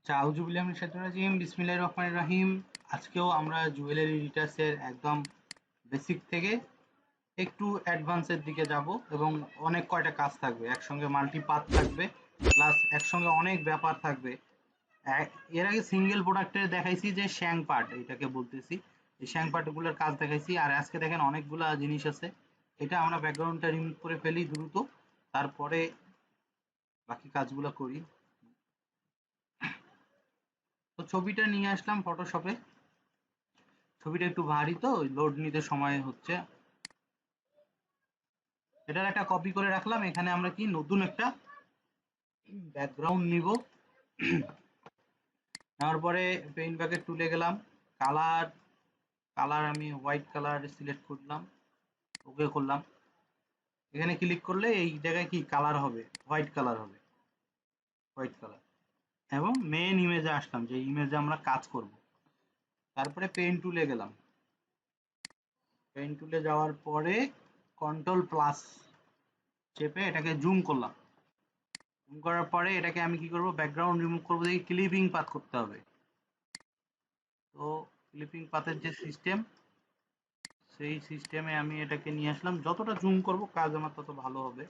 আউযুবিল্লাহি মিনাশ শাইতানির রাজিম বিসমিল্লাহির রহমানির রহিম। আজকেও আমরা জুয়েলারি ডিটেইলসের একদম বেসিক থেকে একটু অ্যাডভান্সের দিকে যাব এবং অনেক কয়টা কাজ থাকবে, একসঙ্গে মাল্টি পাথ থাকবে, প্লাস একসঙ্গে অনেক ব্যাপার থাকবে। এর আগে সিঙ্গেল প্রোডাক্টের দেখাইছি যে শ্যাং পার্ট, এটাকে বলতেছি এই শ্যাং পার্টগুলোর কাজ দেখাইছি। আর আজকে দেখেন অনেকগুলা জিনিস আছে, এটা আমরা ব্যাকগ্রাউন্ডটা রিমুভ করে ফেলি দ্রুত, তারপরে বাকি কাজগুলো করি। তো ছবিটা নিয়ে আসলাম ফটোশপে। ছবিটা একটু ভারী, তো লোড নিতে সময় হচ্ছে। এটার একটা কপি করে রাখলাম। এখানে আমরা কি নতুন একটা ব্যাকগ্রাউন্ড নিব। নেওয়ার পরে পেইন্ট ব্যাগে তুলে গেলাম। কালার কালার আমি হোয়াইট কালার সিলেক্ট করলাম, ওকে করলাম। এখানে ক্লিক করলে এই জায়গায় কি কালার হবে, হোয়াইট কালার হবে, হোয়াইট কালার। এবং মেন ইমেজে আসলাম, যে ইমেজে আমরা কাজ করব। তারপরে পেইন্ট টুলে গেলাম। পেইন্ট টুলে যাওয়ার পরে কন্ট্রোল প্লাস চেপে এটাকে জুম করলাম। জুম করার পরে এটাকে আমি কি করব, ব্যাকগ্রাউন্ড রিমুভ করবো, দেখি ক্লিপিং পাথ করতে হবে। তো ক্লিপিং পাথের যে সিস্টেম, সেই সিস্টেমে আমি এটাকে নিয়ে আসলাম। যতটা জুম করব কাজ আমার তত ভালো হবে।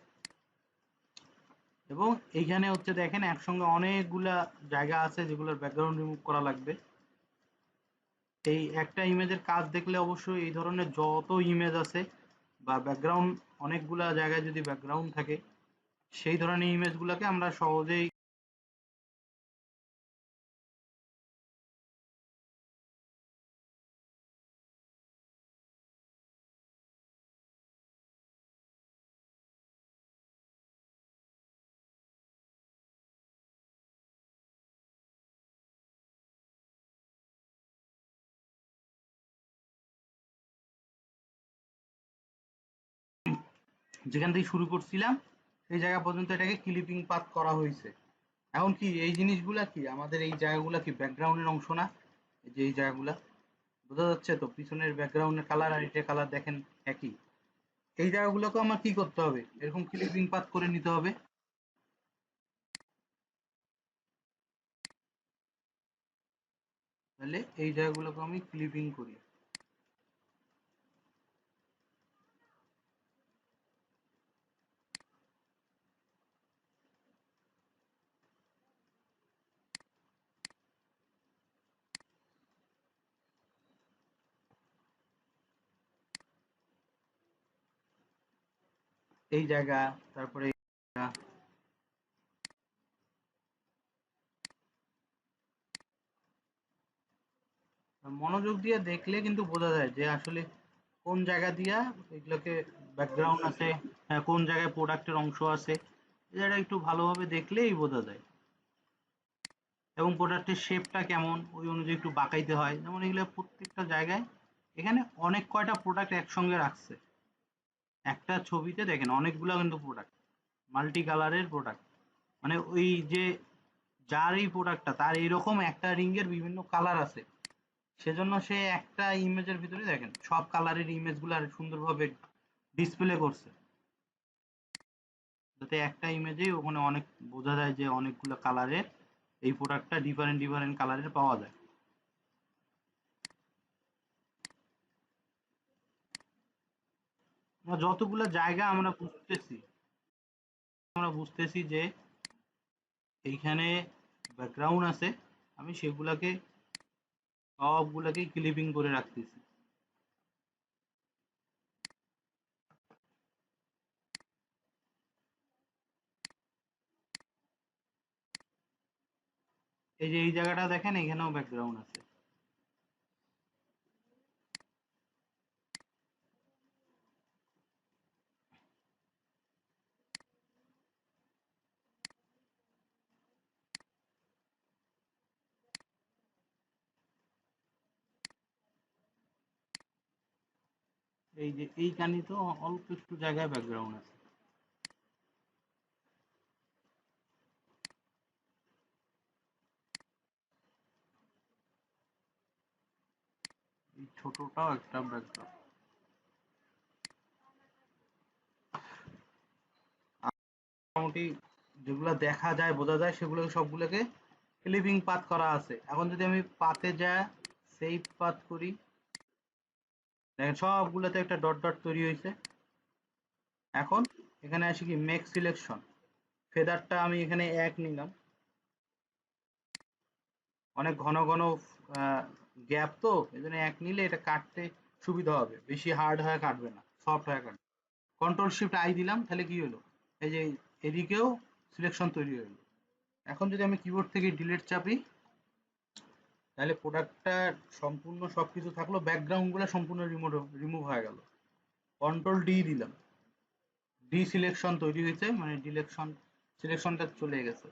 এবং এইখানে হচ্ছে দেখেন একসঙ্গে অনেকগুলা জায়গা আছে যেগুলোর ব্যাকগ্রাউন্ড রিমুভ করা লাগবে। এই একটা ইমেজের কাজ দেখলে অবশ্যই এই ধরনের যত ইমেজ আছে বা ব্যাকগ্রাউন্ড, অনেকগুলা জায়গায় যদি ব্যাকগ্রাউন্ড থাকে, সেই ধরনের ইমেজগুলোকে আমরা সহজেই যেখান থেকে শুরু করছিলাম সেই জায়গা পর্যন্ত এটাকে ক্লিপিং পাথ করা হয়েছে। এখন কি এই জিনিসগুলা কি আমাদের এই জায়গাগুলা কি ব্যাকগ্রাউন্ডের অংশ না? এই যে এই জায়গাগুলা বোঝা যাচ্ছে তো, পিছনের ব্যাকগ্রাউন্ডের কালার আর এটার কালার দেখেন একই। এই জায়গাগুলোকে আমার কি করতে হবে, এরকম ক্লিপিং পাথ করে নিতে হবে। তাহলে এই জায়গাগুলোকে আমি ক্লিপিং করি। এই জায়গা, তারপরে এই জায়গা। মনোযোগ দিয়ে দেখলে কিন্তু বোঝা যায় যে আসলে কোন জায়গা দিয়া এগুলোকে ব্যাকগ্রাউন্ড আছে, হ্যাঁ, কোন জায়গায় প্রোডাক্টের অংশ আছে। এটা একটু ভালোভাবে দেখলেই বোঝা যায়। এবং প্রোডাক্টের শেপটা কেমন, ওই অনুযায়ী একটু বাঁকাইতে হয়। যেমন এগুলো প্রত্যেকটা জায়গায়, এখানে অনেক কয়টা প্রোডাক্ট একসঙ্গে রাখছে। একটা ছবিতে দেখেন অনেকগুলো কিন্তু প্রোডাক্ট, মাল্টি কালারের প্রোডাক্ট। মানে ওই যে যার এই প্রোডাক্টটা, তার এইরকম একটা রিং এর বিভিন্ন কালার আছে। সেজন্য সে একটা ইমেজের ভিতরে দেখেন সব কালারের ইমেজগুলো আর সুন্দরভাবে ডিসপ্লে করছে, যাতে একটা ইমেজেই ওখানে অনেক বোঝা যায় যে অনেকগুলো কালারের এই প্রোডাক্টটা ডিফারেন্ট ডিফারেন্ট কালারের পাওয়া যায়। যতগুলো জায়গা আমরা বুঝতেছি যে এইখানে ব্যাকগ্রাউন্ড আছে, আমি সেগুলাকে সবগুলাকেই ক্লিপিং করে রাখতেছি। এই যে এই জায়গাটা দেখেন, এখানেও ব্যাকগ্রাউন্ড আছে। এই যে এইখানে তো অল্প একটু জায়গায় ব্যাকগ্রাউন্ড আছে। এই ছোটটাও একটা ব্যাকগ্রাউন্ড। মোটামুটি যেগুলো দেখা যায় বোঝা যায় সেগুলো সবগুলোকে ক্লিপিং পাথ করা আছে। এখন যদি আমি পাথে যা সেভ পাথ করি, দেখেন সবগুলোতে একটা ডট ডট তৈরি হয়েছে। এখন এখানে আসি কি মেক সিলেকশন, ফেদারটা আমি এখানে এক নিলাম, অনেক ঘন ঘন গ্যাপ তো এই জন্য এক নিলে এটা কাটতে সুবিধা হবে, বেশি হার্ড হয়ে কাটবে না, সফট হয়ে কাটবে। কন্ট্রোল শিফট আই দিলাম, তাহলে কি হলো, এই যে এদিকেও সিলেকশন তৈরি হলো। এখন যদি আমি কিবোর্ড থেকে ডিলিট চাপি, তাহলে প্রোডাক্টটা সম্পূর্ণ সবকিছু থাকলো, ব্যাকগ্রাউন্ড গুলো সম্পূর্ণ রিমুভ হয়ে গেল। কন্ট্রোল ডি দিলাম, ডি সিলেকশন তৈরি হয়েছে, মানে সিলেকশনটা চলে গেছে।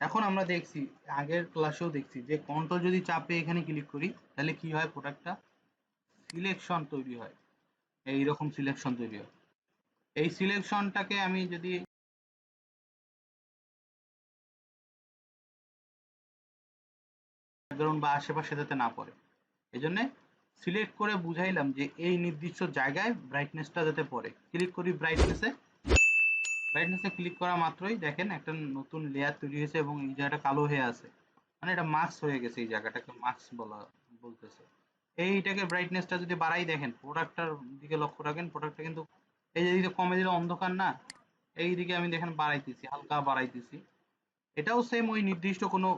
এখন আমরা দেখছি, আগের ক্লাসেও দেখছি যে কন্ট্রোল যদি চাপে এখানে ক্লিক করি, তাহলে কি হয়, প্রোডাক্টটা সিলেকশন তৈরি হয়, এইরকম সিলেকশন তৈরি হয়। এই সিলেকশনটাকে আমি যদি ব্যাকগ্রাউন্ড বা আশেপাশে যাতে না পড়ে, এই জন্য সিলেক্ট করে বুঝাইলাম যে এই নির্দিষ্ট জায়গায় ব্রাইটনেসটা যাতে পড়ে। ক্লিক করি ব্রাইটনেসে, ব্রাইটনেসে ক্লিক করা মাত্রই দেখেন একটা নতুন লেয়ার তৈরি হয়েছে এবং এই জায়গাটা কালো হয়ে আছে, মানে এটা মাস্ক হয়ে গেছে, এই জায়গাটাকে মাস্ক বলতেছে। এইটাকে ব্রাইটনেসটা যদি বাড়াই, দেখেন প্রোডাক্টটার দিকে লক্ষ্য রাখেন, প্রোডাক্টটা কিন্তু এই যে দিকে কমে দিলে অন্ধকার না, এই দিকে আমি দেখেন বাড়াইতেছি, হালকা বাড়াইতেছি। এটাও সেম, ওই নির্দিষ্ট কোনো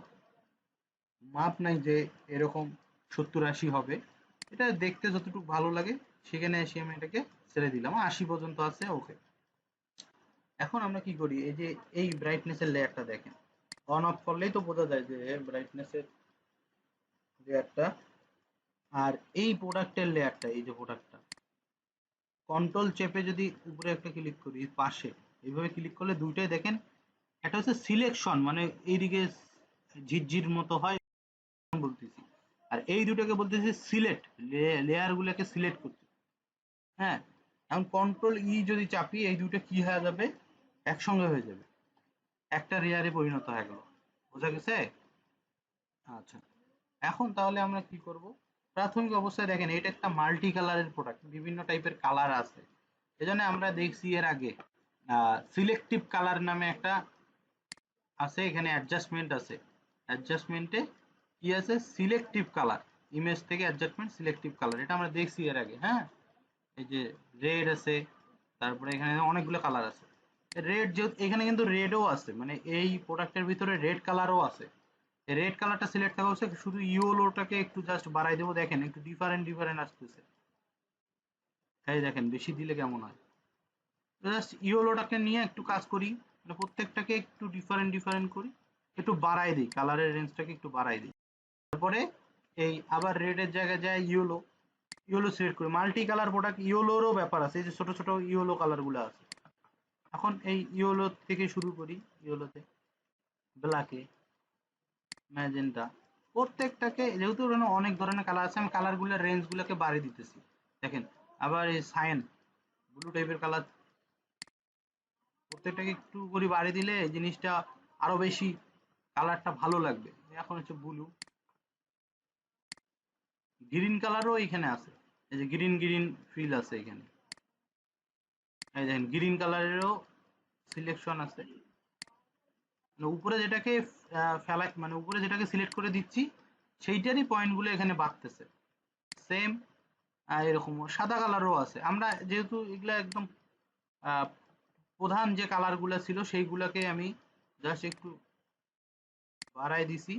মাপ নাই যে এরকম 70-80 হবে, এটা দেখতে যতটুকু ভালো লাগে সেখানে এসে আমি এটাকে ছেড়ে দিলাম, 80 পর্যন্ত আছে, ওকে। এখন আমরা কি করি, এই যে এই ব্রাইটনেসের লেয়ারটা দেখেন, অন অফ করলেই তো বোঝা যায় যে ব্রাইটনেসের লেয়ারটা আর এই প্রোডাক্টের লেয়ারটা, এই যে প্রোডাক্টটা, কন্ট্রোল চেপে যদি উপরে একটা ক্লিক করি পাশে, এইভাবে ক্লিক করলে দুইটাই দেখেন, একটা হচ্ছে সিলেকশন, মানে এইদিকে ঝিরঝির মতো হয় বলতেছি, আর এই দুটোকে বলতেছি সিলেক্ট, লেয়ার গুলোকে সিলেক্ট করতে। হ্যাঁ, এখন কন্ট্রোল ই যদি চাপি, এই দুটো কি হয়ে যাবে, একসঙ্গে হয়ে যাবে, একটা লেয়ারে পরিণত হয়ে গেল। বোঝা গেছে? আচ্ছা, এখন তাহলে আমরা কি করব, প্রাথমিক অবস্থায় দেখেন এটা একটা মাল্টি কালারের প্রোডাক্ট, বিভিন্ন টাইপের কালার আছে, এজন্য আমরা দেখছি এর আগে সিলেক্টিভ কালার নামে একটা আছে, এখানে অ্যাডজাস্টমেন্ট আছে, অ্যাডজাস্টমেন্টে কি আছে, সিলেক্টিভ কালার, ইমেজ থেকে অ্যাডজাস্টমেন্ট সিলেক্টিভ কালার, এটা আমরা দেখছি এর আগে। হ্যাঁ, এই যে রেড আছে, তারপরে এখানে অনেকগুলো কালার আছে। রেড, যেহেতু এখানে কিন্তু রেডও আছে, মানে এই প্রোডাক্টের ভিতরে রেড কালারও আছে, রেড কালারটা সিলেক্ট করা হচ্ছে, শুধু ইয়েলোটাকে একটু জাস্ট বাড়াই দেবো, দেখেন একটু ডিফারেন্ট ডিফারেন্ট আসতেছে, এই দেখেন বেশি দিলে কেমন হয়। জাস্ট ইয়েলোটাকে নিয়ে একটু কাজ করি, মানে প্রত্যেকটাকে একটু ডিফারেন্ট ডিফারেন্ট করি, একটু বাড়াই দিই, কালারের রেঞ্জটাকে একটু বাড়াই দিই। তারপরে এই আবার রেডের জায়গায় যায় ইয়েলো, ইয়েলো সিলেক্ট করি, মাল্টি কালার প্রোডাক্ট, ইয়েলোরও ব্যাপার আছে, এই যে ছোট ছোট ইয়েলো কালার গুলো আছে। এখন এই ইয়েলো থেকে শুরু করি, ইয়েলোতে, ব্ল্যাকে, ম্যাজেন্টা, প্রত্যেকটাকে যেহেতু এখানে অনেক ধরনের কালার আছে, আমি কালার গুলোর রেঞ্জ গুলোকে বাড়িয়ে দিতেছি। দেখেন আবার এই সায়ান, ব্লু টাইপের কালার, প্রত্যেকটাকে একটু করে বাড়িয়ে দিলে এই জিনিসটা আরো বেশি কালারটা ভালো লাগবে। এখন হচ্ছে ব্লু, গ্রিন কালারও এখানে আছে, এই যে গ্রিন গ্রিন ফিল আছে এখানে, এই দেখেন গ্রিন কালারেরও সিলেকশন আছে, মানে উপরে যেটাকে ফেলাই, মানে উপরে যেটাকে সিলেক্ট করে দিচ্ছি সেইটারই পয়েন্টগুলো এখানে বাড়তেছে। সেম এরকম সাদা কালারও আছে, আমরা যেহেতু এগুলা একদম আহ, প্রধান যে কালারগুলো ছিল সেইগুলোকে আমি জাস্ট একটু বাড়াই দিছি,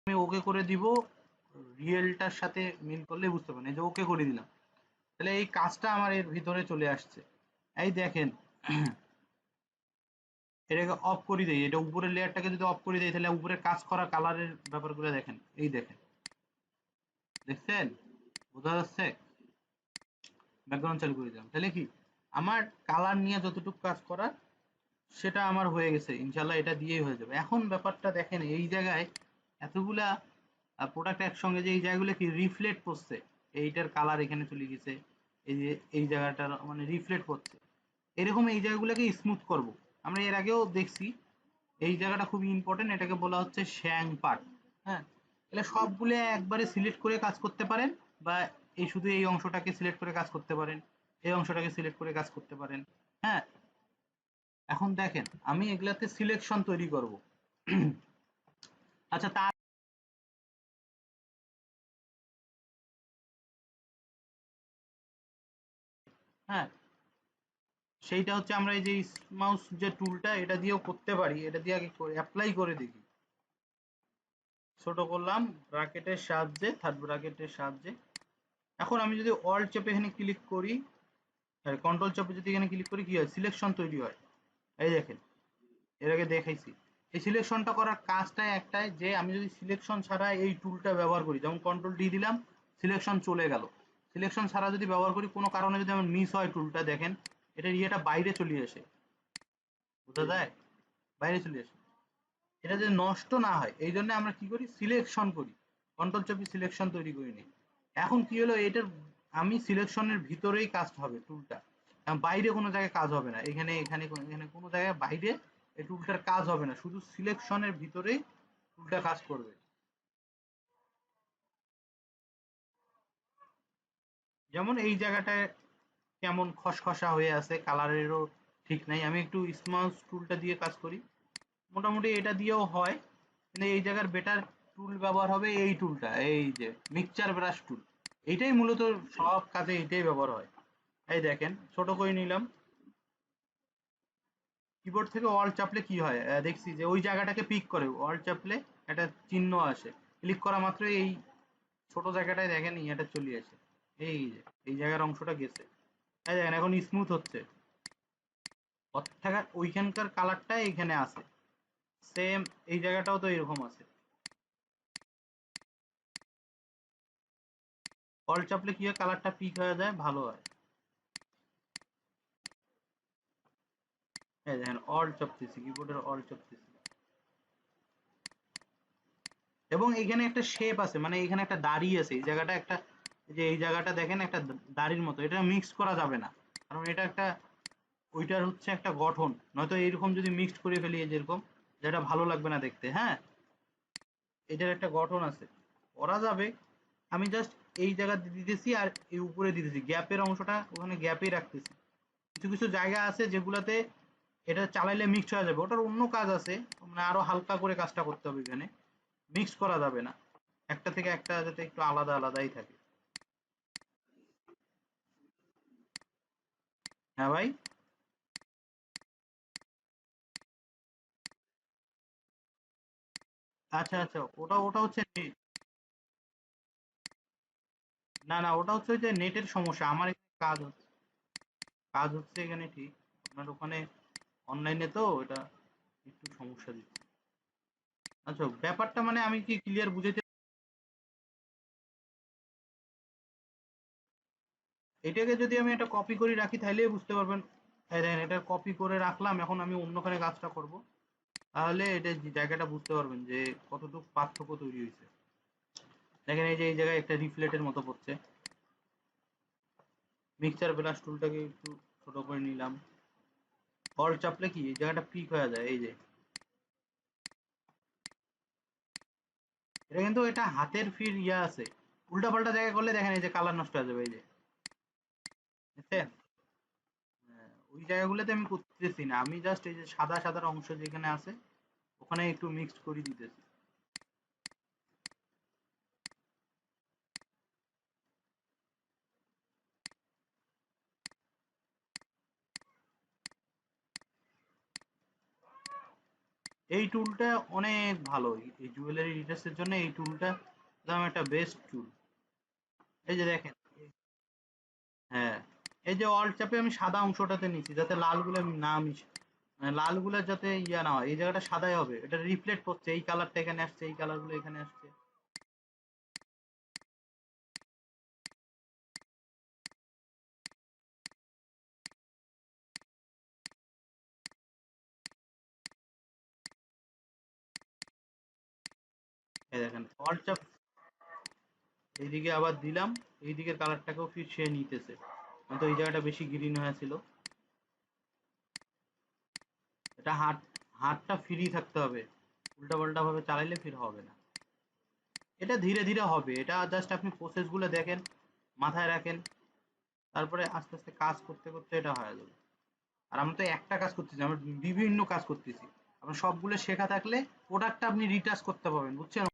আমি ওকে করে দিব, রিয়েলটার সাথে মিল করলে বুঝতে পারেন, এই যে ওকে করে দিলাম, তাহলে এই কাজটা আমার এর ভিতরে চলে আসছে। এই দেখেন, এটাকে অফ করে দেই, এটা উপরের লেয়ারটাকে যদি অফ করে দেই, তাহলে উপরে কাজ করা কালারের ব্যাপারগুলো দেখেন, এই দেখেন, দেখছেন, বোঝা যাচ্ছে, ব্যাকগ্রাউন্ড চালু করে দিলাম, তাহলে কি আমার কালার নিয়ে যতটুকু কাজ করার সেটা আমার হয়ে গেছে, ইনশাল্লাহ এটা দিয়েই হয়ে যাবে। এখন ব্যাপারটা দেখেন, এই জায়গায় এতগুলা প্রোডাক্ট একসঙ্গে, যে এই জায়গাগুলো কি রিফ্লেক্ট করছে, এইটার কালার এখানে চলে গেছে, এই যে এই জায়গাটার মানে রিফ্লেক্ট করছে, এরকম এই জায়গাগুলোকে স্মুথ করব। আমরা এর আগেও দেখছি, এই জায়গাটা খুবই ইম্পর্টেন্ট, এটাকে বলা হচ্ছে শ্যাং পার্ট। হ্যাঁ, তাহলে সবগুলো একবারে সিলেক্ট করে কাজ করতে পারেন, বা এই শুধু এই অংশটাকে সিলেক্ট করে কাজ করতে পারেন, এই অংশটাকে সিলেক্ট করে কাজ করতে পারেন। হ্যাঁ, এখন দেখেন আমি এগুলাতে সিলেকশন তৈরি করব। আচ্ছা তার হ্যাঁ, সেইটা হচ্ছে আমরা এই যে মাউস যে টুলটা এটা দিয়েও করতে পারি, এটা দিয়ে আগে অ্যাপ্লাই করে দেখি। ছোট করলাম ব্র্যাকেটের সাহায্যে, থার্ড ব্র্যাকেটের সাহায্যে। এখন আমি যদি অল্ট চেপে এখানে ক্লিক করি, কন্ট্রোল চেপে যদি এখানে ক্লিক করি, কি হয়, সিলেকশন তৈরি হয়। এই দেখেন, এর আগে দেখাইছি। এই সিলেকশনটা করার কাজটাই একটাই, যে আমি যদি সিলেকশন ছাড়া এই টুলটা ব্যবহার করি, যেমন কন্ট্রোল ডি দিলাম, সিলেকশন চলে গেল। সিলেকশন ছাড়া যদি ব্যবহার করি, কোনো কারণে যদি আমার মিস হয় টুলটা, দেখেন এটা ইয়েটা বাইরে চলে আসে, বোঝা যায়, বাইরে চলে আসে। এটা যদি নষ্ট না হয় এই জন্য আমরা কি করি, সিলেকশন করি, কন্ট্রোল চেপে সিলেকশন তৈরি করে নিই। এখন কি হলো, এটার আমি সিলেকশনের ভিতরেই কাজ হবে টুলটা, বাইরে কোনো জায়গায় কাজ হবে না, এখানে এখানে এখানে কোনো জায়গায় বাইরে এই টুলটার কাজ হবে না, শুধু সিলেকশনের ভিতরেই টুলটা কাজ করবে। যেমন এই জায়গাটায় কেমন খসখসা হয়ে আছে, কালারেরও ঠিক নাই, আমি একটু স্মাউস টুলটা দিয়ে কাজ করি, মোটামুটি এটা দিয়েও হয়। কিন্তু এই জায়গার বেটার টুল ব্যবহার হবে এই টুলটা, এই যে মিক্সচার ব্রাশ টুল, এইটাই মূলত সব কাজে এইটাই ব্যবহার হয়। এই দেখেন, ছোট করে নিলাম, কিবোর্ড থেকে অল্ট চাপলে কি হয়, দেখছি যে ওই জায়গাটাকে পিক করে, অল্ট চাপলে একটা চিহ্ন আসে, ক্লিক করা মাত্র এই ছোট জায়গাটায় দেখেন এটা চলে আসে, এই যে এই জায়গার অংশটা গেছে। এই দেখেন এখন স্মুথ হচ্ছে, অর্থাৎ ওইখানকার কালারটা এখানে আছে, সেম এই জায়গাটাও তো এরকম আছে। অল্ট চাপলে কি হয়, কালারটা পিক হয়ে যায়, ভালো হয়। এই দেখেন অল্ট চাপতেছি, কিবোর্ডের অল্ট চাপতেছি, এবং এখানে একটা শেপ আছে, মানে এখানে একটা দাড়ি আছে, এই জায়গাটা একটা, এই যে এই জায়গাটা দেখেন একটা দাড়ির মতো, এটা মিক্স করা যাবে না, কারণ এটা একটা, ওইটার হচ্ছে একটা গঠন, নয়তো এরকম যদি মিক্সড করে ফেলি এই যেরকম, যেটা ভালো লাগবে না দেখতে, হ্যাঁ, এটার একটা গঠন আছে, করা যাবে। আমি জাস্ট এই জায়গাতে দিতেছি আর এই উপরে দিতেছি, গ্যাপের অংশটা ওখানে গ্যাপেই রাখতেছি। কিছু কিছু জায়গা আছে যেগুলাতে এটা চালাইলে মিক্সড হয়ে যাবে, ওটার অন্য কাজ আছে, মানে আরো হালকা করে কাজটা করতে হবে, এখানে মিক্স করা যাবে না, একটা থেকে একটা যাতে একটু আলাদা আলাদাই থাকে। হ্যাঁ ভাই। আচ্ছা আচ্ছা, ওটা ওটা হচ্ছে না না, ওটা হচ্ছে ওই যে নেটের সমস্যা, আমার এখানে কাজ হচ্ছে এখানে ঠিক, আপনার ওখানে অনলাইনে তো এটা একটু সমস্যা দিচ্ছে। আচ্ছা, ব্যাপারটা মানে আমি কি ক্লিয়ার বুঝাইতে, এটাকে যদি আমি এটা কপি করে রাখি তাহলেই বুঝতে পারবেন। এই দেখেন, এটা কপি করে রাখলাম, এখন আমি অন্যখানে কাজটা করব, তাহলে এটা জায়গাটা বুঝতে পারবেন যে কতটুকু পার্থক্য তৈরি হয়েছে। দেখেন এই যে এই জায়গায় একটা রিফ্লেটের মতো পড়ছে। মিক্সচার ব্রাশ টুলটাকে একটু ছোট করে নিলাম, অল্ট চাপলে কি এই জায়গাটা পিক হয়ে যায়, এই যে এটা কিন্তু এটা হাতের ফির ইয়া আছে, উল্টা পাল্টা জায়গায় করলে দেখেন এই যে কালার নষ্ট হয়ে যাবে, এই যে বুঝছেন? ওই জায়গাগুলোতে আমি করতেছি না, আমি জাস্ট এই যে সাদা সাদা অংশ যেখানে আছে ওখানে একটু মিক্সড করে দিতেছি। এই টুলটা অনেক ভালো, এই জুয়েলারি ডিটেলসের জন্য এই টুলটা একদম একটা বেস্ট টুল। এই যে দেখেন, হ্যাঁ, এই যে অল্ট চাপে আমি সাদা অংশটাতে নিচ্ছি যাতে লালগুলো না মিশে, মানে লালগুলো যাতে ইয়া না হয়, এই জায়গাটা সাদাই হবে, এটা রিফ্লেক্ট করছে, এই কালারটা এখানে আসছে, এই কালারগুলো এখানে আসছে। এই দেখেন অল্ট চাপ, এইদিকে আবার দিলাম, এই দিকের কালারটাকেও ফির সে নিতেছে, তো এই জায়গাটা বেশি গ্রিন হয়েছিল। এটা হাতটা ফ্রি থাকতে হবে, উল্টাপাল্টা ভাবে চালাইলে ফির হবে না। এটা ধীরে ধীরে হবে, এটা জাস্ট আপনি প্রসেস গুলো দেখেন, মাথায় রাখেন, তারপরে আস্তে আস্তে কাজ করতে করতে এটা হয়ে যাবে। আর আমরা তো একটা কাজ করতেছি, আমরা বিভিন্ন কাজ করতেছি, আপনার সবগুলো শেখা থাকলে প্রোডাক্টটা আপনি রিটাচ করতে পারবেন, বুঝছেন?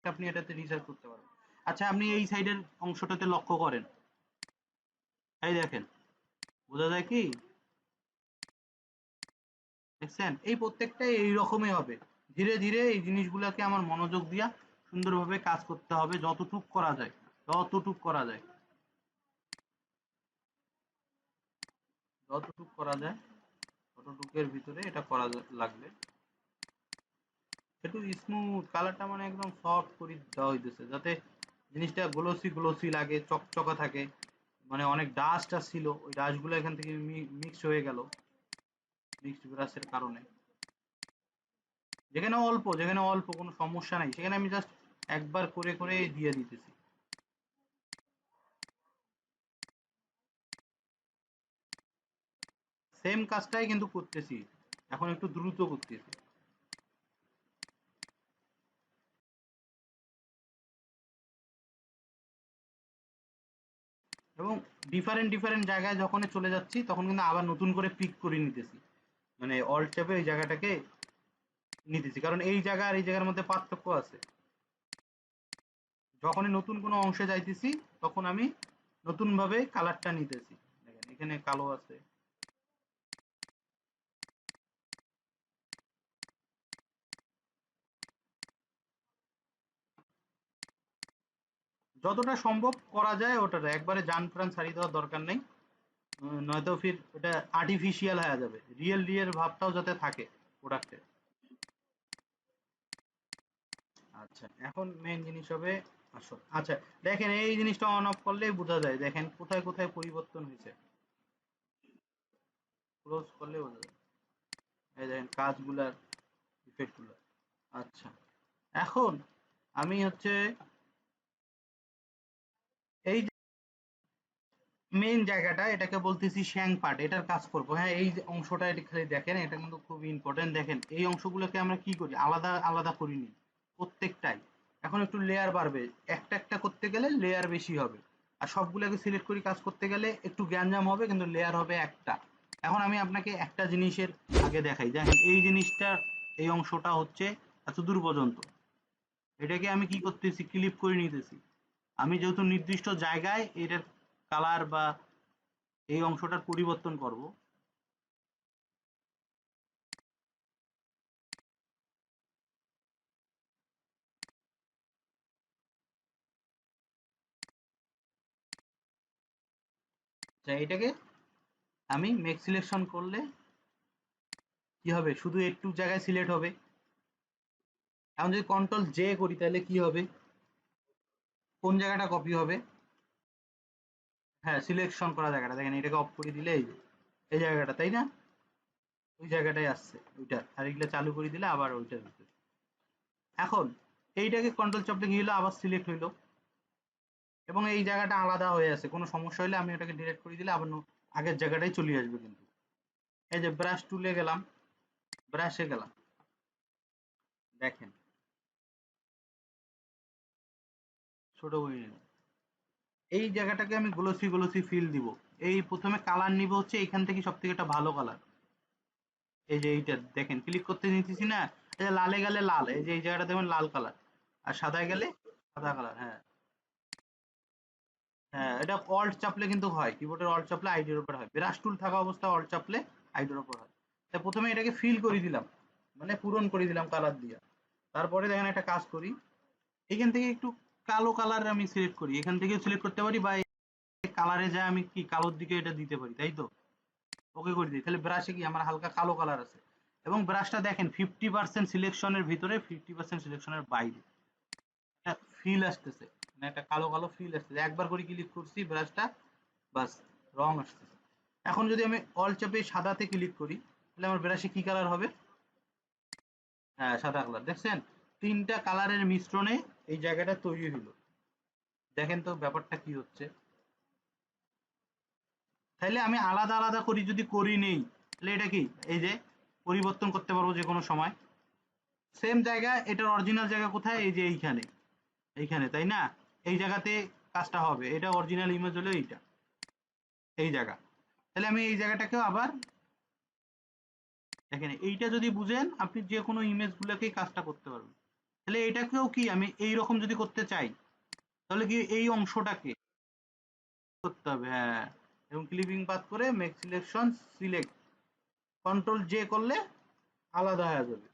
আপনি এটাতে রিসার্চ করতে পারবেন। আচ্ছা, আপনি এই সাইডের অংশটাতে লক্ষ্য করেন, এই দেখেন, বোঝা যায় কি? দেখছেন, এই প্রত্যেকটা এই রকমই হবে। ধীরে ধীরে এই জিনিসগুলোকে আমার মনোযোগ দিয়া সুন্দরভাবে কাজ করতে হবে, যতটুক করা যায়, যতটুক করা যায়, যতটুক করা যায় ততটুকের ভিতরে এটা করা লাগবে। একটু স্মুথ কালারটা, মানে একদম সফট করে দেওয়া হইতেছে, যাতে জিনিসটা গ্লোসি গ্লোসি লাগে, চকচকা থাকে। মানে অনেক ডাস্ট আসছিল, ওই ডাস্টগুলো এখান থেকে মিক্স হয়ে গেল মিক্সড ব্রাশের কারণে। যেখানে অল্প কোনো সমস্যা নাই, সেখানে আমি জাস্ট একবার করে করে দিয়ে দিতেছি। সেম কাজটাই কিন্তু করতেছি, এখন একটু দ্রুত করতেছি। এবং ডিফারেন্ট ডিফারেন্ট জায়গায় যখন চলে যাচ্ছি, তখন কিন্তু আবার নতুন করে পিক করে নিতেছি, মানে অল্ট চেপে এই জায়গাটাকে নিতেছি, কারণ এই জায়গা আর এই জায়গার মধ্যে পার্থক্য আছে। যখনই নতুন কোনো অংশে যাইতেছি, তখন আমি নতুন ভাবে কালারটা নিতেছি। দেখেন এখানে কালো আছে। যতটা সম্ভব করা যায় ওটা একবারে জান প্রাণ ছাড়িয়ে দেওয়ার দরকার নেই, নয়তো ফির ওটা আর্টিফিশিয়াল হয়ে যাবে, রিয়েল রিয়েল ভাবটাও যাতে থাকে প্রোডাক্টে। আচ্ছা, এখন মেইন জিনিস হবে আসল। আচ্ছা, দেখেন এই জিনিসটা অন অফ করলেই বোঝা যায়, দেখেন কোথায় কোথায় পরিবর্তন হয়েছে, ক্লোজ করলে বোঝা যায়। এই দেখেন কাজগুলার ইফেক্ট গুলো। আচ্ছা, এখন আমি হচ্ছে এই মেইন জায়গাটা, এটাকে বলতেছি শ্যাং পার্ট, এটার কাজ করব। হ্যাঁ, এই যে অংশটা, এটা খালি দেখেন, এটা কিন্তু খুব ইম্পর্টেন্ট। দেখেন এই অংশগুলোকে আমরা কি করি, আলাদা আলাদা করিনি প্রত্যেকটাই। এখন একটু লেয়ার বাড়বে, একটা একটা করতে গেলে লেয়ার বেশি হবে, আর সবগুলোকে সিলেক্ট করে কাজ করতে গেলে একটু গ্যাঞ্জাম হবে, কিন্তু লেয়ার হবে একটা। এখন আমি আপনাকে একটা জিনিসের আগে দেখাই, দেখেন এই জিনিসটা, এই অংশটা হচ্ছে এত দূর পর্যন্ত, এটাকে আমি কি করতেছি, ক্লিপ করে নিতেছি। আমি যেহেতু নির্দিষ্ট জায়গায় এটার কালার বা এই অংশটার পরিবর্তন করব, এটাকে আমি মেক সিলেকশন করলে কি হবে, শুধু একটু জায়গায় সিলেক্ট হবে। এখন যদি কন্ট্রোল জে করি তাহলে কি হবে, কোন জায়গাটা কপি হবে? হ্যাঁ, সিলেকশন করা জায়গাটা, দেখেন এটাকে অফ করে দিলে এই যে এই জায়গাটা, তাই না? ওই জায়গাটাই আসছে ওইটা, আর এগুলো চালু করে দিলে আবার ওইটার ভিতরে। এখন এইটাকে কন্ট্রোল চাপলে কি হলো, আবার সিলেক্ট হইলো, এবং এই জায়গাটা আলাদা হয়ে আছে। কোনো সমস্যা হলে আমি ওটাকে ডিলিট করে দিলে আবার আগের জায়গাটাই চলে আসবে কিন্তু। এই যে ব্রাশ টুলে গেলাম, ব্রাশে গেলাম, দেখেন ছোট করে নিলাম, এই জায়গাটাকে আমি গ্লোসি গ্লোসি ফিল দিব। এই প্রথমে কালার নিব হচ্ছে এইখান থেকে সব থেকে একটা ভালো কালার, এই যে এইটা দেখেন, ক্লিক করতে নিতেছি না, এই যে লালে গেলে লাল, এই যে এই জায়গাটা দেখবেন লাল কালার, আর সাদায় গেলে সাদা কালার। হ্যাঁ, হ্যাঁ, এটা অল্ট চাপলে কিন্তু হয়, কিবোর্ডের অল্ট চাপলে আইডির উপর হয়, ব্রাশ টুল থাকা অবস্থায় অল্ট চাপলে আইডির উপর হয়। তাই প্রথমে এটাকে ফিল করে দিলাম, মানে পূরণ করে দিলাম কালার দিয়ে। তারপরে দেখেন একটা কাজ করি, এখান থেকে একটু কালো কালার আমি সিলেক্ট করি, এখান থেকে সিলেক্ট করতে পারি, বা কালারে যায় আমি কি কালোর দিকে এটা দিতে পারি, তাই তো? ওকে করে দিই, তাহলে ব্রাশে কি আমার হালকা কালো কালার আছে। এবং ব্রাশটা দেখেন 50% সিলেকশনের ভিতরে, 50% সিলেকশনের বাইরে, একটা ফিল আসতেছে, মানে একটা কালো কালো ফিল আসতেছে। একবার করে ক্লিক করছি ব্রাশটা, বাস, রং আসতেছে। এখন যদি আমি অল চাপে সাদাতে ক্লিক করি, তাহলে আমার ব্রাশে কি কালার হবে? হ্যাঁ, সাদা কালার। দেখছেন, তিনটা কালারের মিশ্রণে এই জায়গাটা তৈরি হলো। দেখেন তো ব্যাপারটা কি হচ্ছে। তাইলে আমি আলাদা আলাদা করি, যদি করি নেই, তাহলে এটা কি, এই যে পরিবর্তন করতে পারবো যে কোনো সময়। সেম জায়গা, এটার অরিজিনাল জায়গা কোথায়, এই যে এইখানে, এইখানে, তাই না? এই জায়গাতে কাজটা হবে, এটা অরিজিনাল ইমেজ হলো এইটা, এই জায়গা। তাহলে আমি এই জায়গাটাকেও আবার দেখেন এইটা যদি বুঝেন আপনি যে কোনো ইমেজ গুলোকেই কাজটা করতে পারবেন। তাহলে এটাকেও কি আমি এই রকম যদি করতে চাই তাহলে কি এই অংশটাকে করতে হবে, হ্যাঁ, এবং ক্লিপিং পাথ করে make selection select control J করলে আলাদা হয়ে যাবে।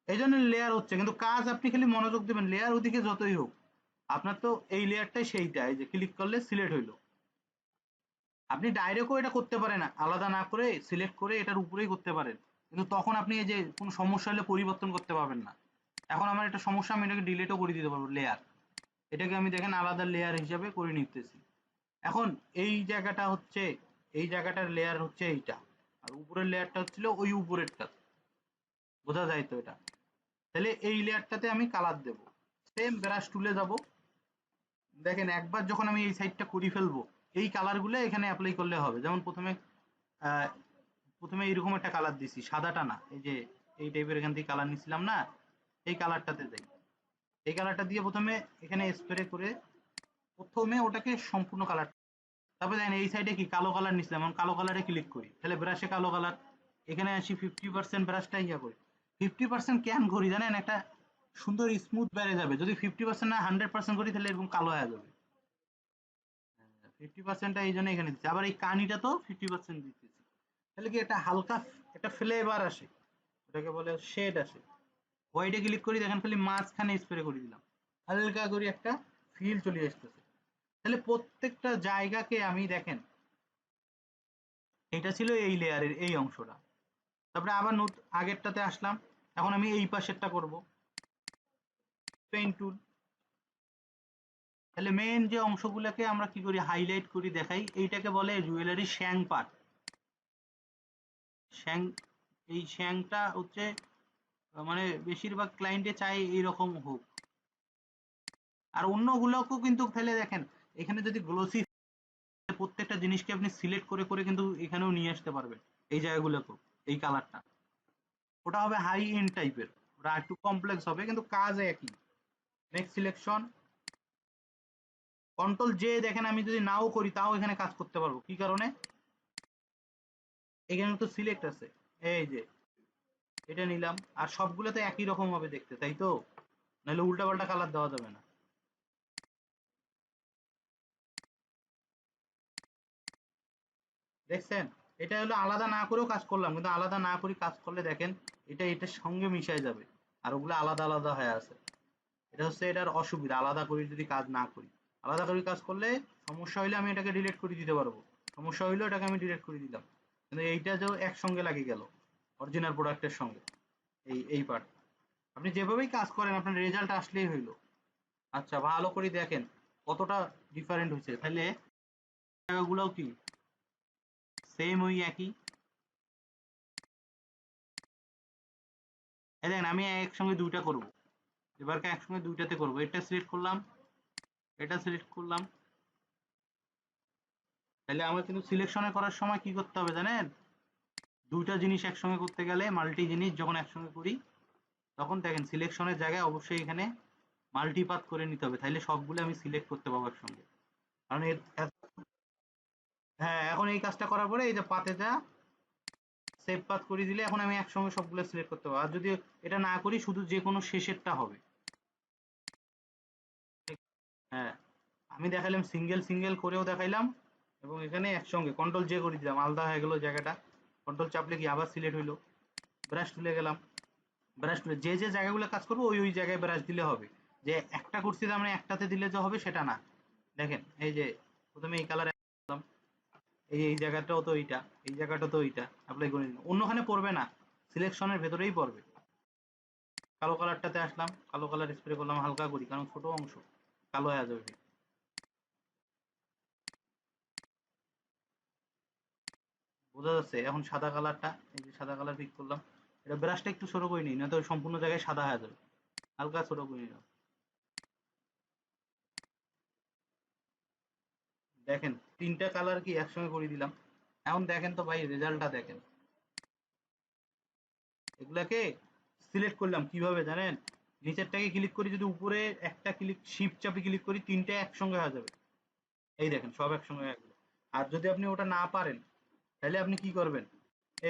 এই জন্য লেয়ার হচ্ছে, কিন্তু কাজ আপনি খালি মনোযোগ দেবেন, লেয়ার ওদিকে যতই হোক আপনার তো এই লেয়ারটাই সেইটা, এই যে ক্লিক করলে সিলেক্ট হইলো। আপনি ডাইরেক্টও এটা করতে পারেন, আলাদা না করে সিলেক্ট করে এটার উপরেই করতে পারেন, কিন্তু তখন আপনি এই যে কোনো সমস্যা হলে পরিবর্তন করতে পারবেন না। এখন আমার একটা সমস্যা, আমি এটাকে ডিলিটও করে দিতে পারবো লেয়ার, এটাকে আমি দেখেন আলাদা লেয়ার হিসাবে করে নিতেছি। এখন এই জায়গাটা হচ্ছে, এই জায়গাটার লেয়ার হচ্ছে এইটা, আর উপরের লেয়ারটা হচ্ছিল ওই উপরেরটা, বোঝা যায় তো এটা? তাহলে এই লেয়ারটাতে আমি কালার দেব, সেম ব্রাশ টুলে যাব, দেখেন একবার যখন আমি এই সাইডটা করে ফেলবো এই কালারগুলো এখানে অ্যাপ্লাই করলে হবে। যেমন আহ, প্রথমে এইরকম একটা কালার দিছি, সাদাটা না, এই যে এই টাইপের এখান থেকে কালার নিছিলাম না, এই কালারটাতে যাই, এই কালারটা দিয়ে প্রথমে এখানে স্প্রে করে প্রথমে ওটাকে সম্পূর্ণ কালার, তারপরে দেখেন এই সাইডে কি কালো কালার নিছিলাম, এখন কালো কালারে ক্লিক করি, তাহলে ব্রাশে কালো কালার, এখানে আসি 50% ব্রাশটা ইয়া করি, 50% কেন করি জানেন, একটা সুন্দর স্মুথ বেড়ে যাবে। যদি 50% না 100% করি তাহলে এরকম কালো হয়ে যাবে। 50%টা এই জন্য এখানে দিচ্ছি, আবার এই কানিটা তো 50% দিতেছি, তাহলে কি একটা হালকা একটা ফ্লেভার আসে, ওটাকে বলে শেড আসে। হোয়াইটে ক্লিক করি, দেখেন খালি মাঝখানে স্প্রে করে দিলাম, হালকা করে একটা ফিল চলে আসতেছে। তাহলে প্রত্যেকটা জায়গাকে আমি দেখেন, এটা ছিল এই লেয়ারের এই অংশটা, তারপরে আবার আগেরটাতে আসলাম, এখন আমি এই পাশেরটা করব, পেইন্ট টুল, তাহলে মেন যে অংশগুলোকে আমরা কি করি হাইলাইট করি দেখাই, এইটাকে বলে জুয়েলারি শ্যাং পার্ট। শ্যাং, এই শ্যাংটা হচ্ছে মানে বেশিরভাগ ক্লায়েন্টে চাই এইরকম হোক। আর অন্যগুলোকেও কিন্তু তাহলে দেখেন এখানে যদি গ্লোসি, প্রত্যেকটা জিনিসকে আপনি সিলেক্ট করে করে কিন্তু এখানেও নিয়ে আসতে পারবেন, এই জায়গাগুলোকেও এই কালারটা, ওটা হবে হাই এন্ড টাইপের, ওটা একটু কমপ্লেক্স হবে কিন্তু কাজ একই। নেক্সট সিলেকশন কন্ট্রোল জে, দেখেন আমি যদি নাও করি তাও এখানে কাজ করতে পারবো, কি কারণে, এখানে তো সিলেক্ট আছে, এই যে এটা নিলাম, আর সবগুলোতে একই রকম হবে দেখতে, তাই তো, নাহলে উল্টা পাল্টা কালার দেওয়া যাবে না। দেখছেন, এটা হলো আলাদা না করেও কাজ করলাম, কিন্তু আলাদা না করে কাজ করলে দেখেন এটা এটার সঙ্গে মিশায় যাবে, আর ওগুলো আলাদা আলাদা হয়ে আছে। এটা হচ্ছে এটার অসুবিধা, আলাদা করে যদি কাজ না করি, আলাদা করে কাজ করলে সমস্যা হইলে আমি এটাকে ডিলিট করে দিতে পারবো, সমস্যা হইলেও এটাকে আমি ডিলিট করে দিলাম, কিন্তু এইটা যে একসঙ্গে লাগে গেল অরিজিনাল প্রোডাক্টের সঙ্গে, এই পার্ট আপনি যেভাবেই কাজ করেন আপনার রেজাল্ট আসলেই হইলো। আচ্ছা ভালো করে দেখেন কতটা ডিফারেন্ট হয়েছে, তাহলে জায়গাগুলোও কি সেম ওই একই। এই দেখেন আমি একসঙ্গে দুইটা করব, এবারকে একসঙ্গে দুইটাতে করব, এটা সিলেক্ট করলাম, এটা সিলেক্ট করলাম, তাহলে আমার কিন্তু সিলেকশনে করার সময় কি করতে হবে জানেন, দুইটা জিনিস একসঙ্গে করতে গেলে, মাল্টি জিনিস যখন একসঙ্গে করি তখন দেখেন সিলেকশনের জায়গায় অবশ্যই এখানে মাল্টিপাথ করে নিতে হবে, তাহলে সবগুলো আমি সিলেক্ট করতে পারবো একসঙ্গে। কারণ হ্যাঁ, এখন এই কাজটা করার পরে এই যে পাতে যা সেভ পাথ করে দিলে এখন আমি একসঙ্গে সবগুলো সিলেক্ট করতে পারবো, আর যদি এটা না করি শুধু যে কোনো শেষেরটা হবে। হ্যাঁ, আমি দেখাইলাম সিঙ্গেল সিঙ্গেল করেও দেখাইলাম, এবং এখানে একসঙ্গে কন্ট্রোল জে করে দিলাম, আলাদা হয়ে গেল জায়গাটা, কন্ট্রোল চাপলে কি আবার সিলেক্ট হইলো, ব্রাশ তুলে গেলাম, ব্রাশ তুলে যে যে জায়গাগুলো কাজ করবো ওই ওই জায়গায় ব্রাশ দিলে হবে, যে একটা করছি তার মানে একটাতে দিলে যে হবে সেটা না। দেখেন এই যে প্রথমে এই কালার, এই জায়গাটাও তো এইটা, এই জায়গাটা তো এইটা অ্যাপ্লাই করে দিলাম, অন্যখানে পড়বে না, সিলেকশনের ভেতরেই পড়বে। কালো কালারটাতে আসলাম, কালো কালার স্প্রে করলাম হালকা করি, কারণ ছোট অংশ কালো হয়ে যাবে। বোঝা যাচ্ছে এখন সাদা কালারটা, এই যে সাদা কালার পিক করলাম, এটা ব্রাশটা একটু ছোট করে নিই, না তো সম্পূর্ণ জায়গায় সাদা হয়ে যাবে, হালকা ছোট করে নিলাম। দেখেন তিনটা কালার কি একসঙ্গে করে দিলাম, এখন দেখেন তো ভাই রেজাল্টটা দেখেন। এগুলাকে সিলেক্ট করলাম কিভাবে জানেন, নিচেরটাকে ক্লিক করি, যদি উপরে একটা ক্লিক শিফট চাপে ক্লিক করি তিনটে একসঙ্গে হয়ে যাবে, এই দেখেন সব একসঙ্গে হয়ে গেল। আর যদি আপনি ওটা না পারেন তাহলে আপনি কি করবেন,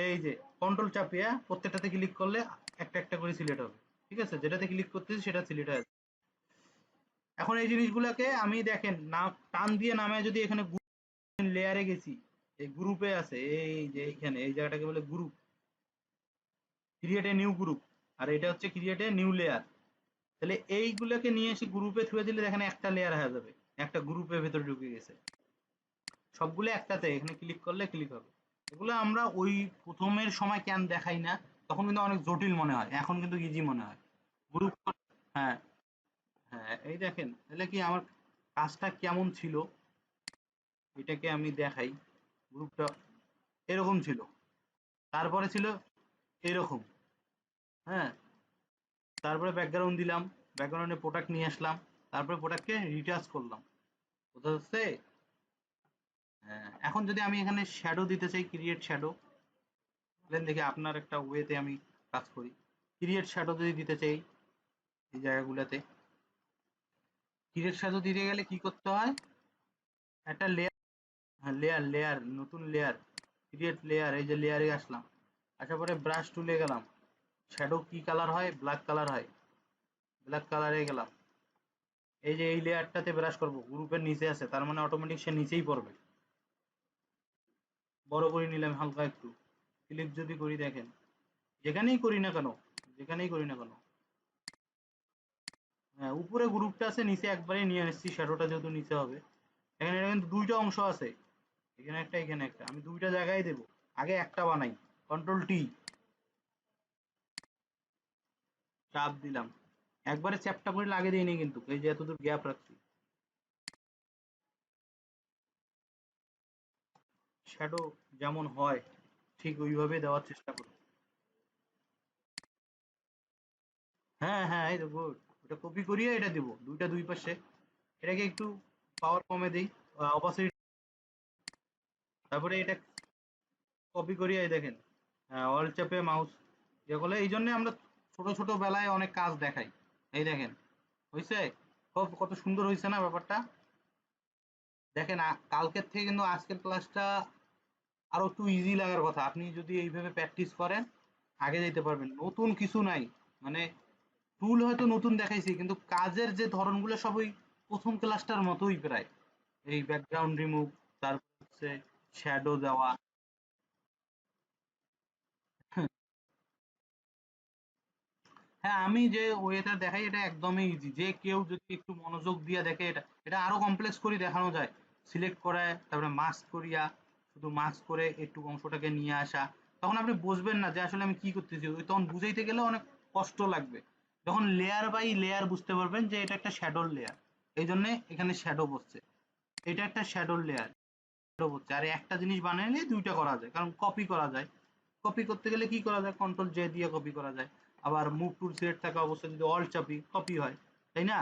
এই যে কন্ট্রোল চাপিয়ে প্রত্যেকটাতে ক্লিক করলে একটা একটা করে সিলেক্ট হবে। ঠিক আছে, যেটাতে ক্লিক করতেছি সেটা সিলেক্ট হয়ে যাবে। এখন এই জিনিসগুলোকে আমি দেখেন না টান দিয়ে নামায় যদি এখানে লেয়ারে গেছি, এই গ্রুপে আছে, এই যে এইখানে এই জায়গাটাকে বলে group, create a new group, আর এটা হচ্ছে ক্রিয়েট এ নিউ লেয়ার। তাহলে এইগুলোকে নিয়ে এসে গ্রুপে থুয়ে দিলে দেখেন একটা লেয়ার হয়ে যাবে, একটা গ্রুপের ভেতরে ঢুকে গেছে, সবগুলো একটাতে এখানে ক্লিক করলে ক্লিক হবে। এগুলো আমরা ওই প্রথমের সময় কেন দেখাই না, তখন কিন্তু অনেক জটিল মনে হয়, এখন কিন্তু ইজি মনে হয় গ্রুপ। হ্যাঁ, হ্যাঁ, এই দেখেন তাহলে কি আমার কাজটা কেমন ছিল, এটাকে আমি দেখাই। গ্রুপটা এরকম ছিল, তারপরে ছিল এরকম। হ্যাঁ, তারপরে ব্যাকগ্রাউন্ড দিলাম, ব্যাকগ্রাউন্ডে প্রোডাক্ট নিয়ে আসলাম, তারপরে প্রোডাক্টকে রিটাচ করলাম। বোঝা যাচ্ছে? হ্যাঁ, এখন যদি আমি এখানে শ্যাডো দিতে চাই, ক্রিয়েট শ্যাডো, দেন দেখি আপনার একটা ওয়েতে আমি কাজ করি। ক্রিয়েট শ্যাডো যদি দিতে চাই এই জায়গাগুলোতে, ক্রিয়েট শ্যাডো দিতে গেলে কি করতে হয়, একটা লেয়ার, হ্যাঁ লেয়ার, লেয়ার, নতুন লেয়ার, ক্রিয়েট লেয়ার, এই যে লেয়ারে আসলাম, আসার পরে ব্রাশ টুলে গেলাম, শ্যাডো কি কালার হয়, ব্ল্যাক কালার হয়, ব্ল্যাক কালারে গেলাম, এই যে এই লেয়ারটাতে ব্রাশ করব, গ্রুপের নিচে আছে তার মানে অটোমেটিক সে নিচেই পড়বে। বড় করে নিলাম হালকা একটু, ক্লিক যদি করি দেখেন, যেখানেই করি না কেন, যেখানেই করি না কেন, হ্যাঁ উপরে গ্রুপটা আছে, নিচে একবারে নিয়ে আসছি, শ্যাডোটা যেহেতু নিচে হবে। এখানে এটা কিন্তু দুইটা অংশ আছে, এখানে একটা এখানে একটা, আমি দুইটা জায়গায় দেব, আগে একটা বানাই, কন্ট্রোল টি চাপ দিলাম, একবারে চ্যাপটা করে লাগিয়ে দিইনি কিন্তু, এই যে এতদূর গ্যাপ রাখছি। শ্যাডো যেমন হয় ঠিক ওইভাবে দেওয়ার চেষ্টা করো। হ্যাঁ, হ্যাঁ, এই তো গুড। ওটা কপি করিয়ে এটা দিব দুইটা দুই পাশে, এটাকে একটু পাওয়ার কমে দেই, অপাসিটি, তারপরে এটা কপি করিয়ে এই দেখেন, হ্যাঁ অল চাপে মাউস ইয়ে করলে, এই জন্য আমরা ছোট ছোট বেলায় অনেক কাজ দেখাই। এই দেখেন হয়েছে, কত কত সুন্দর হয়েছে না ব্যাপারটা। দেখেন কালকের থেকে কিন্তু আজকের ক্লাসটা আরো একটু ইজি লাগার কথা, আপনি যদি এইভাবে প্র্যাকটিস করেন আগে যেতে পারবেন। নতুন কিছু নাই, মানে টুল হয়তো নতুন দেখাইছি কিন্তু কাজের যে ধরনগুলো সব ওই প্রথম ক্লাসটার মতোই প্রায়, এই ব্যাকগ্রাউন্ড রিমুভ, তারপর হচ্ছে শ্যাডো দেওয়া। হ্যাঁ, আমি যে ওয়েটা দেখাই এটা একদমই ইজি, যে কেউ যদি একটু মনোযোগ দিয়ে দেখে, এটা এটা আরো কমপ্লেক্স করে দেখানো যায়। সিলেক্ট করে তারপরে মাস্ক করিয়া, শুধু মাস্ক করে একটু অংশটাকে নিয়ে আসা, তখন আপনি বুঝবেন না যে আসলে আমি কি করতেছি, ওই তখন বুঝাইতে গেলে অনেক কষ্ট লাগবে। যখন লেয়ার বাই লেয়ার বুঝতে পারবেন যে এটা একটা শ্যাডোর লেয়ার, এই জন্য এখানে শ্যাডো বসছে, এটা একটা শ্যাডোর লেয়ার হচ্ছে। আর একটা জিনিস বানাইলে দুইটা করা যায়, কারণ কপি করা যায়, কপি করতে গেলে কি করা যায়, কন্ট্রোল জে দিয়ে কপি করা যায়, আবার মুভ টুল সিলেক্ট থাকা অবস্থায় যদি অল্ট চাপি কপি হয়, তাই না?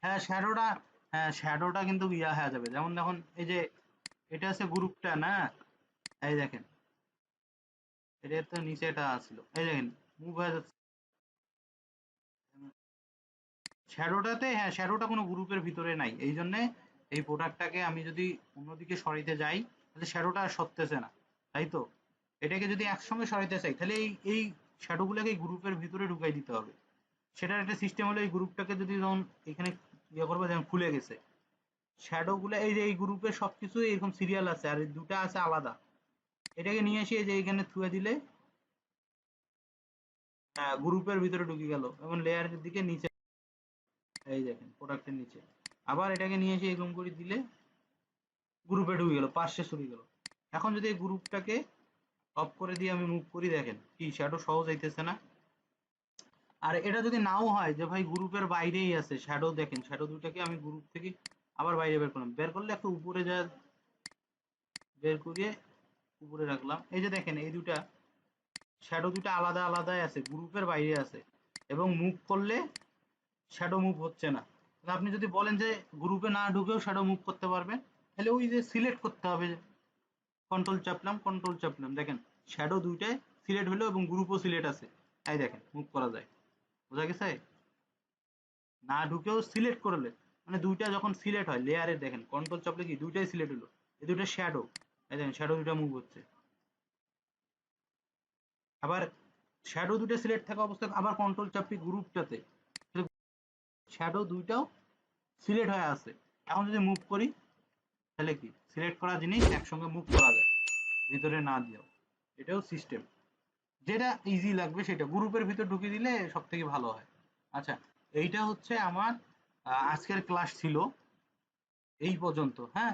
হ্যাঁ শ্যাডোটা, হ্যাঁ শ্যাডোটা কিন্তু ইয়া হয়ে যাবে, যেমন দেখুন এই যে এটা আছে গ্রুপটা না, এই দেখেন এটা তো নিচে এটা আসছিল, এই দেখেন মুভ হয়ে যাচ্ছে শ্যাডোটাতে। হ্যাঁ শ্যাডোটা কোনো গ্রুপের ভিতরে নাই, এই জন্য এই প্রোডাক্টটাকে আমি যদি অন্যদিকে সরাইতে যাই তাহলে শ্যাডোটা আর সরতেছে না, তাই তো? এটাকে যদি একসঙ্গে সরাইতে চাই তাহলে এই শ্যাডো গুলোকে গ্রুপের ভিতরে ঢুকাই দিতে হবে। সেটার একটা সিস্টেম হলো, এই গ্রুপটাকে যদি যেমন এখানে ইয়ে করবো, যেমন খুলে গেছে শ্যাডো গুলো, এই যে এই গ্রুপের সবকিছু এরকম সিরিয়াল আছে আর এই দুটা আছে আলাদা, এটাকে নিয়ে এসে এই যে এখানে থুয়ে দিলে গ্রুপের ভিতরে ঢুকে গেল, এবং লেয়ারের দিকে নিচে, এই দেখেন প্রোডাক্টের নিচে, আবার এটাকে নিয়ে এসে এরকম করে দিলে গ্রুপে ঢুকে গেল, পাশে সরে গেল। এখন যদি এই গ্রুপটাকে অফ করে দিয়ে আমি মুভ করি, দেখেন কি শ্যাডো সহজ হইতেছে না? আর এটা যদি নাও হয় যে ভাই গ্রুপের বাইরেই আছে শ্যাডো, দেখেন শ্যাডো দুটাকে আমি গ্রুপ থেকে আবার বাইরে বের করলাম, বের করলে একটু উপরে যা বের করিয়ে উপরে রাখলাম, এই যে দেখেন এই দুটা শ্যাডো দুটা আলাদা আলাদাই আছে, গ্রুপের বাইরে আছে, এবং মুভ করলে শ্যাডো মুভ হচ্ছে না। তাহলে আপনি যদি বলেন যে গ্রুপে না ঢুকেও শ্যাডো মুভ করতে পারবেন, তাহলে ওই যে সিলেক্ট করতে হবে, কন্ট্রোল চাপলাম, দেখেন শ্যাডো দুইটাই সিলেক্ট হলো এবং গ্রুপও সিলেক্ট আছে, এই দেখেন মুভ করা যায়। বোঝা গেছে? না ঢুকেও সিলেক্ট করলে, মানে দুইটা যখন সিলেক্ট হয় লেয়ারে, দেখেন কন্ট্রোল চাপলে কি দুইটাই সিলেক্ট হলো, এই দুটো শ্যাডো, এই দেখেন শ্যাডো দুটো মুভ হচ্ছে। আবার শ্যাডো দুটো সিলেক্ট থাকা অবস্থায় আবার কন্ট্রোল চাপি গ্রুপটাতে, শ্যাডো দুইটাও সিলেক্ট হয়ে আছে। এখন যদি মুভ করি তাহলে কি সিলেক্ট করা জিনিস একসঙ্গে মুভ করা যায় ভিতরে না দিয়েও। এটাও সিস্টেম, যেটা ইজি লাগবে সেটা গ্রুপের ভিতর ঢুকিয়ে দিলে সব থেকে ভালো হয়। আচ্ছা, এইটা হচ্ছে আমার আজকের ক্লাস ছিল এই পর্যন্ত। হ্যাঁ,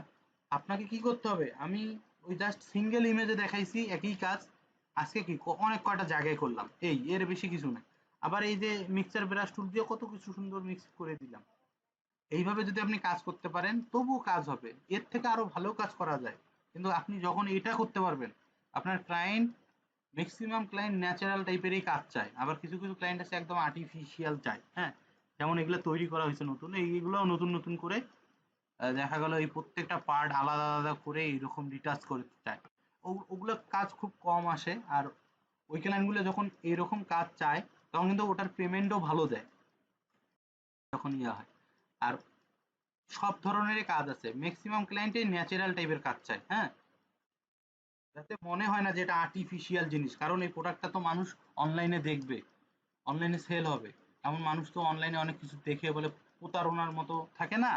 আপনাকে কি করতে হবে, আমি ওই জাস্ট সিঙ্গেল ইমেজে দেখাইছি একই কাজ, আজকে কি অনেক কয়টা জায়গায় করলাম, এই এর বেশি কিছু না। আবার এই যে মিক্সার ব্রাশ টুল দিয়ে কত কিছু সুন্দর মিক্স করে দিলাম। এইভাবে যদি আপনি কাজ করতে পারেন তবুও কাজ হবে, এর থেকে আরো ভালো কাজ করা যায়। কিন্তু আপনি যখন এটা করতে পারবেন, আপনার ক্লায়েন্ট, ম্যাক্সিমাম ক্লায়েন্ট ন্যাচারাল টাইপেরই কাজ চায়, আবার কিছু কিছু ক্লায়েন্ট আছে একদম আর্টিফিশিয়াল চায়। হ্যাঁ, যেমন এগুলো তৈরি করা হয়েছে নতুন, এইগুলো নতুন নতুন করে দেখা গেল এই প্রত্যেকটা পার্ট আলাদা আলাদা করে এইরকম ডিটাচ করতে চায়। ওগুলো কাজ খুব কম আসে, আর ওই ক্লায়েন্টগুলো যখন এরকম কাজ চায় তখন কিন্তু ওটার পেমেন্টও ভালো দেয় যখন ইয়া হয়। আর সব ধরনেরই কাজ আছে, ম্যাক্সিমাম ক্লায়েন্টই ন্যাচারাল টাইপের কাজ চায়। হ্যাঁ, যাতে মনে হয় না যে এটা আর্টিফিশিয়াল জিনিস, কারণ এই প্রোডাক্টটা তো মানুষ অনলাইনে দেখবে, অনলাইনে সেল হবে। এমন মানুষ তো অনলাইনে অনেক কিছু দেখে বলে প্রতারণার মতো থাকে না,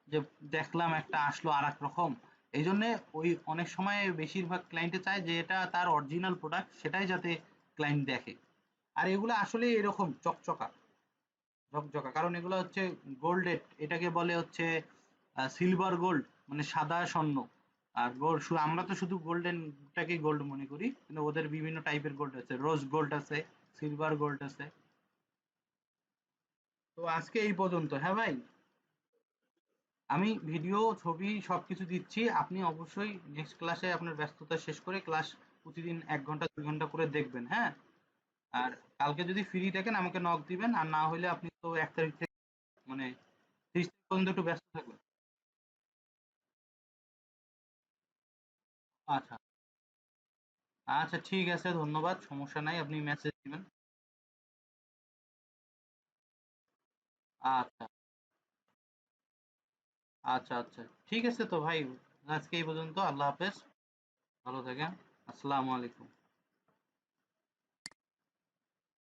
যে দেখলাম একটা আসলো আর এক রকম। এই জন্য ওই অনেক সময় বেশিরভাগ ক্লায়েন্টে চায় যে এটা তার অরিজিনাল প্রোডাক্ট, সেটাই যাতে ক্লায়েন্ট দেখে। আর এগুলো আসলে এরকম চকচকা ঝকঝকা, কারণ এগুলো হচ্ছে গোল্ডেড, এটাকে বলে হচ্ছে সিলভার গোল্ড, মানে সাদা স্বর্ণ। আর গোল্ড, আমরা তো শুধু গোল্ডেনটাকে গোল্ড মনে করি, কিন্তু ওদের বিভিন্ন টাইপের গোল্ড আছে, রোজ গোল্ড আছে, সিলভার গোল্ড আছে। তো আজকে এই পর্যন্ত। হ্যাঁ ভাই, আমি ভিডিও ছবি সবকিছু দিচ্ছি, আপনি অবশ্যই নেক্সট ক্লাসে আপনার ব্যস্ততা শেষ করে ক্লাস প্রতিদিন 1 ঘন্টা 2 ঘন্টা করে দেখবেন। হ্যাঁ, আর কালকে যদি ফ্রি থাকেন আমাকে নক দিবেন, আর না হলে আপনি তো 1 তারিখ থেকে মানে 30 তারিখ পর্যন্ত একটু ব্যস্ত থাকবেন। আচ্ছা, আচ্ছা ঠিক আছে, ধন্যবাদ, সমস্যা নাই, আপনি মেসেজ দিবেন। আচ্ছা, আচ্ছা, আচ্ছা, ঠিক আছে তো ভাই, আজকে এই পর্যন্ত। আল্লাহ হাফেজ, ভালো থাকেন, আসসালামু আলাইকুম।